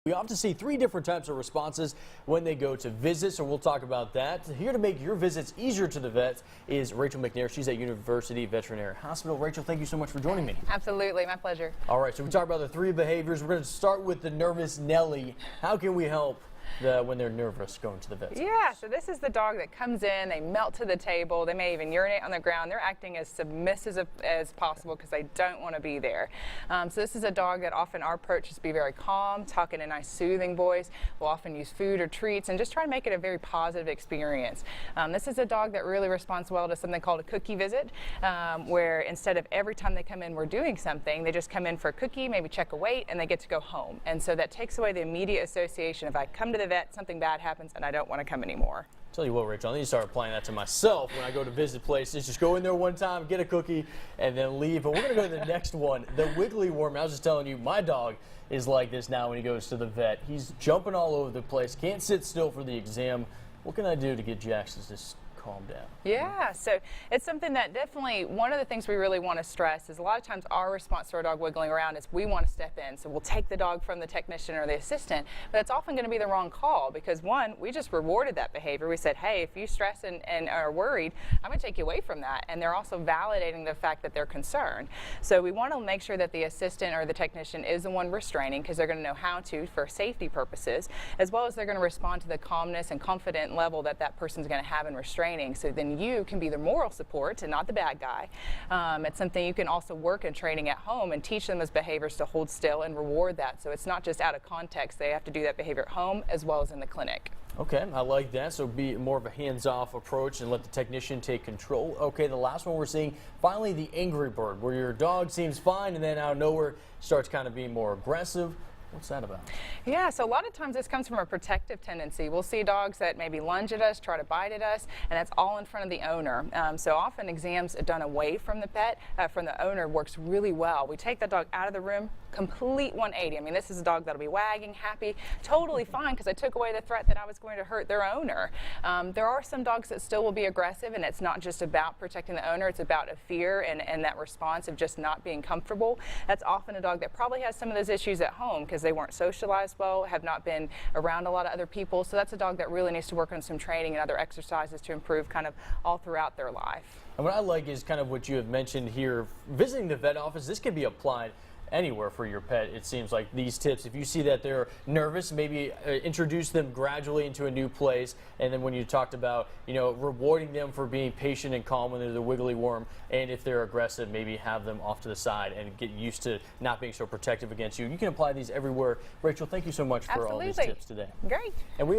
We often see three different types of responses when they go to visits, so we'll talk about that. Here to make your visits easier to the vet is Rachel McNair. She's at University Veterinary Hospital. Rachel, thank you so much for joining me. Absolutely, my pleasure. All right, so we talked about the three behaviors. We're going to start with the nervous Nellie. How can we help when they're nervous going to the vet? Yeah, so this is the dog that comes in, they melt to the table, they may even urinate on the ground. They're acting as submissive as possible because they don't want to be there. So this is a dog that often our approach is to be very calm, talk in a nice soothing voice. We'll often use food or treats and just try to make it a very positive experience. This is a dog that really responds well to something called a cookie visit, where instead of every time they come in we're doing something, they just come in for a cookie, maybe check a weight, and they get to go home. And so that takes away the immediate association. If I come to the vet, something bad happens and I don't want to come anymore. Tell you what, Rachel, I need to start applying that to myself when I go to visit places. Just go in there one time, get a cookie, and then leave. But we're going to go to the next one, the wiggly worm. I was just telling you, my dog is like this now when he goes to the vet. He's jumping all over the place, can't sit still for the exam. What can I do to get Jackson to just calm down? Yeah, so it's something that definitely, one of the things we really want to stress is a lot of times our response to our dog wiggling around is we want to step in. So we'll take the dog from the technician or the assistant, but it's often going to be the wrong call because one, we just rewarded that behavior. We said, hey, if you stress and are worried, I'm going to take you away from that. And they're also validating the fact that they're concerned. So we want to make sure that the assistant or the technician is the one restraining because they're going to know how to for safety purposes, as well as they're going to respond to the calmness and confident level that that person's going to have in restraining. So then you can be the moral support and not the bad guy. It's something you can also work in training at home and teach them those behaviors to hold still and reward that. So it's not just out of context. They have to do that behavior at home as well as in the clinic. Okay, I like that. So be more of a hands-off approach and let the technician take control. Okay, the last one we're seeing, finally the angry bird, where your dog seems fine and then out of nowhere starts kind of being more aggressive. What's that about? Yeah, so a lot of times this comes from a protective tendency. We'll see dogs that maybe lunge at us, try to bite at us, and that's all in front of the owner. So often exams done away from the pet, from the owner, works really well. We take the dog out of the room, complete 180. I mean, this is a dog that'll be wagging, happy, totally fine because I took away the threat that I was going to hurt their owner. There are some dogs that still will be aggressive, and it's not just about protecting the owner, it's about a fear and that response of just not being comfortable. That's often a dog that probably has some of those issues at home because they weren't socialized well, have not been around a lot of other people. So that's a dog that really needs to work on some training and other exercises to improve kind of all throughout their life. And what I like is kind of what you have mentioned here, visiting the vet office. This can be applied anywhere for your pet. It seems like these tips, if you see that they're nervous, maybe introduce them gradually into a new place. And then when you talked about, rewarding them for being patient and calm when they're the wiggly worm, and if they're aggressive, maybe have them off to the side and get used to not being so protective against you. You can apply these everywhere. Rachel, thank you so much for all these tips today. Great. And we